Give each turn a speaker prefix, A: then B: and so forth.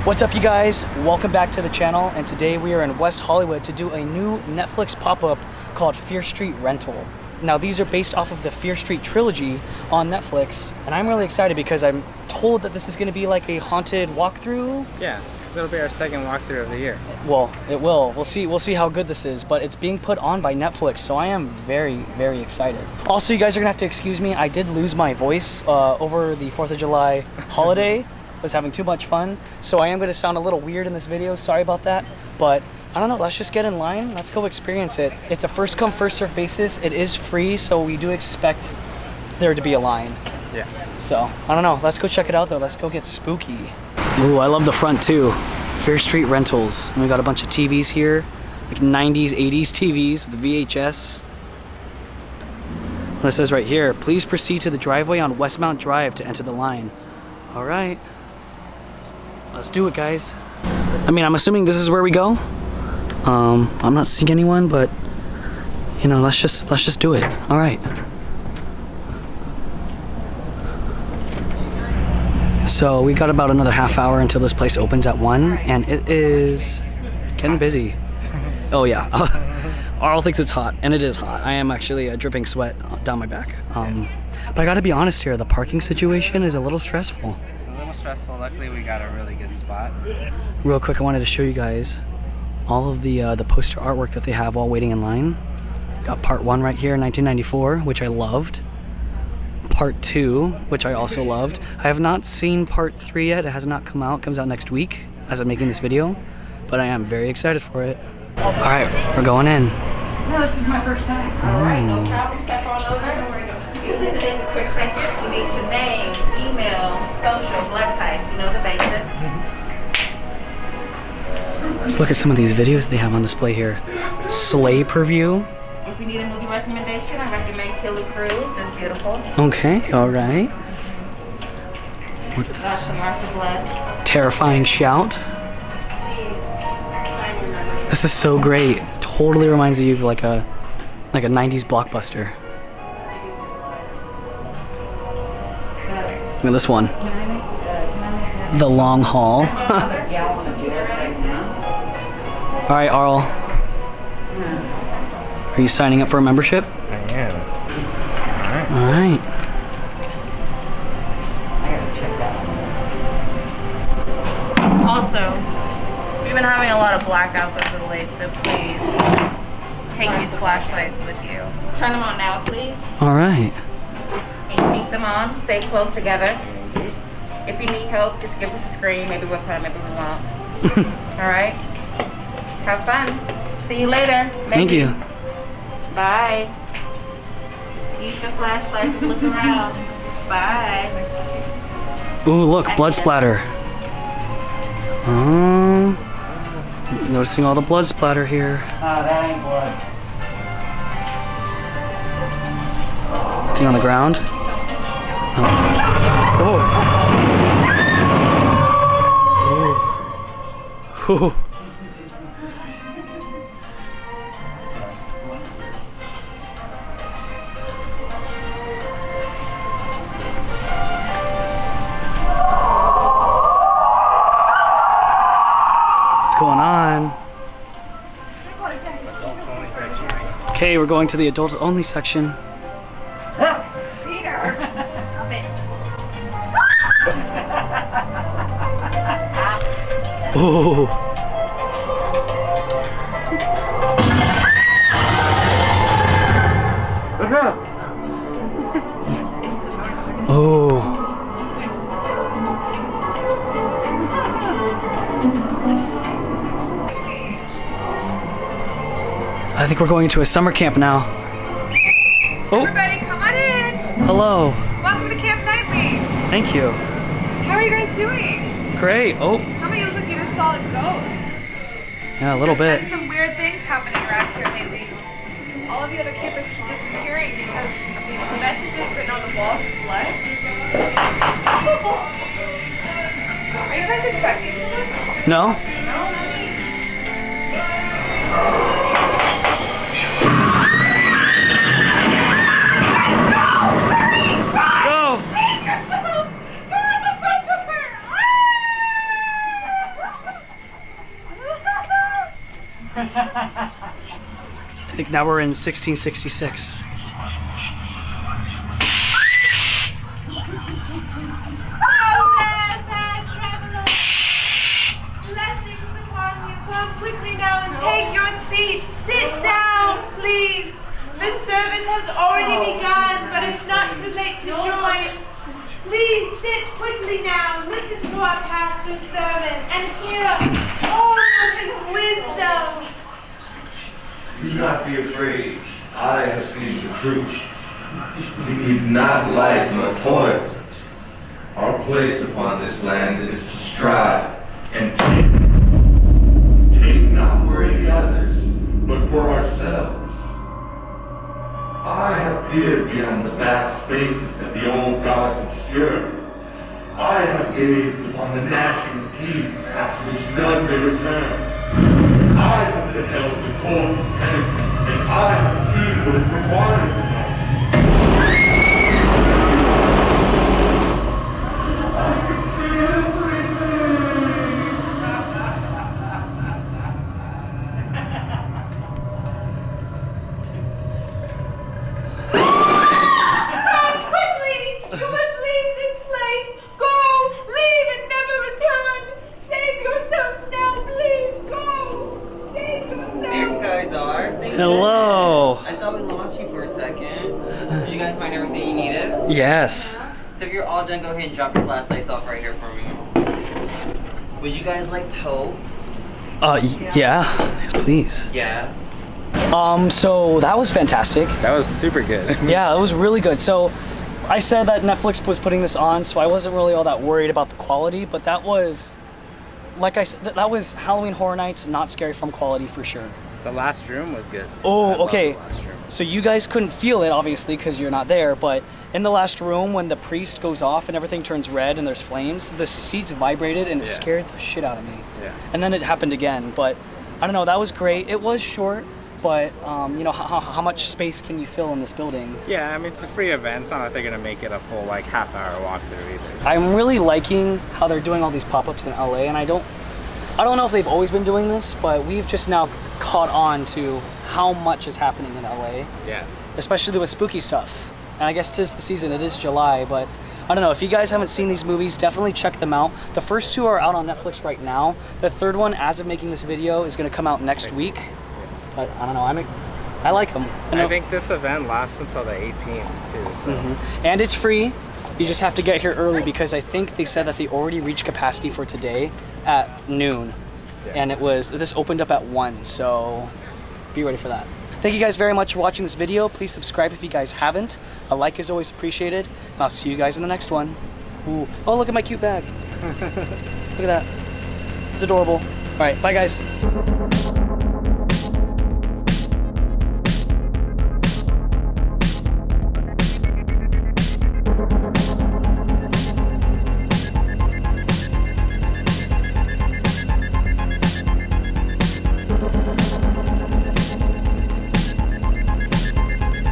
A: What's up, you guys? Welcome back to the channel, and today we are in West Hollywood to do a new Netflix pop-up called Fear Street Rental. Now, these are based off of the Fear Street trilogy on Netflix, and I'm really excited because I'm told that this is going to be like a haunted walkthrough.
B: Yeah, because it'll be our second walkthrough of the year.
A: Well, it will. We'll see how good this is, but it's being put on by Netflix, so I am very, very excited. Also, you guys are going to have to excuse me. I did lose my voice over the 4th of July holiday. Was having too much fun, so I am going to sound a little weird in this video. Sorry about that, but I don't know, let's just get in line. Let's go experience it. It's a first come first serve basis. It is free, so we do expect there to be a line.
B: Yeah.
A: So I don't know, let's go check it out though. Let's go get spooky. Ooh, I love the front too. Fear Street Rentals. And we got a bunch of TVs here, like 90s, 80s TVs with VHS. What it says right here, please proceed to the driveway on Westmount Drive to enter the line. All right. Let's do it, guys. I mean, I'm assuming this is where we go. I'm not seeing anyone, but you know, let's just do it. All right. So we got about another half hour until this place opens at 1, and it is getting busy. Oh yeah. Arl thinks it's hot, and it is hot. I am actually dripping sweat down my back. But I gotta be honest here, the parking situation is a little stressful.
B: Stressful. Luckily we got a really good spot.
A: Real quick, I wanted to show you guys all of the poster artwork that they have while waiting in line. Got part 1 right here, 1994, which I loved. Part 2, which I also loved. I have not seen part 3 yet. It has not come out. It comes out next week as I'm making this video, but I am very excited for it. All right, we're going in.
C: No, this is my first time.
D: All right, no problem. Step on over. You can take a quick second. You need your name, email, social, blood type. You know the basics.
A: Let's look at some of these videos they have on display here. Slay per view.
D: If you need a movie recommendation, I recommend Killer Cruise. It's beautiful.
A: Okay, all right. Look at
D: That's
A: this.
D: the Martha Blood.
A: Terrifying Shout. This is so great. Totally reminds you of like a 90s blockbuster. Look at this one. The Long Haul. All right, Arl. Are you signing up for a membership?
B: I am.
A: All right.
B: I gotta check that one.
C: Also, we've been having a lot of blackouts as of late, so please take these flashlights with you.
D: Turn them on now, please.
A: All right.
D: And keep them on. Stay close together. If you need help, just give us a scream. Maybe we'll come, maybe we won't. All right? Have fun. See you later.
A: Thank you.
D: Bye. Use your flashlight to look around. Bye.
A: Ooh, look, blood splatter. Noticing all the blood splatter here.
B: That ain't blood.
A: Thing on the ground. Oh. Ooh. What's going on?
B: Adults only section, right?
A: Okay, we're going to the adults only section. Oh. Oh. I think we're going to a summer camp now. Oh.
C: Everybody, come on in.
A: Hello.
C: Welcome to Camp Nightly.
A: Thank you.
C: How are you guys doing?
A: Great. Oh.
C: Some of you look like you just saw a ghost.
A: Yeah, a little
C: There's
A: bit.
C: been some weird things happening around here lately. All of the other campers keep disappearing because of these messages written on the walls with blood. Are you guys expecting something?
A: No? I think now we're in 1666.
E: Quickly now and take your seats. Sit down, please. The service has already begun, but it's not too late to join. Please sit quickly now. Listen to our pastor's sermon and hear all of his wisdom.
F: Do not be afraid. I have seen the truth. We need not light nor toil. Our place upon this land is to strive and take not for any others, but for ourselves. I have peered beyond the vast spaces that the old gods obscure. I have gazed upon the gnashing teeth past which none may return. I have beheld the cold of penitence, and I have seen what it requires of us. I can see
A: Hello.
G: I thought we lost you for a second. Did you guys find everything you needed?
A: Yes.
G: So if you're all done, go ahead and drop your flashlights off right here for me. Would you guys like totes?
A: Yeah. Yes, please.
G: Yeah.
A: So that was fantastic.
B: That was super good.
A: Yeah, it was really good. So I said that Netflix was putting this on, so I wasn't really all that worried about the quality, but that was, like I said, that was Halloween Horror Nights, not Scary Film quality for sure.
B: The last room was good.
A: Oh, okay.
B: The last room.
A: So you guys couldn't feel it, obviously, because you're not there, but in the last room, when the priest goes off and everything turns red and there's flames, the seats vibrated and it scared the shit out of me.
B: Yeah.
A: And then it happened again, but I don't know, that was great. It was short, but you know, how much space can you fill in this building?
B: Yeah, I mean, it's a free event. It's not like they're going to make it a full, like, half-hour walkthrough either.
A: I'm really liking how they're doing all these pop-ups in LA, and I don't know if they've always been doing this, but we've just now caught on to how much is happening in LA.
B: Yeah.
A: Especially with spooky stuff. And I guess 'tis the season, it is July, but I don't know, if you guys haven't seen these movies, definitely check them out. The first two are out on Netflix right now. The third one, as of making this video, is gonna come out next week. But I don't know, I like them.
B: I think this event lasts until the 18th too, so.
A: And it's free. You just have to get here early because I think they said that they already reached capacity for today at noon.
B: Yeah.
A: And this opened up at 1, so be ready for that. Thank you guys very much for watching this video. Please subscribe if you guys haven't. A like is always appreciated. And I'll see you guys in the next one. Ooh. Oh, look at my cute bag. Look at that. It's adorable. All right, bye guys.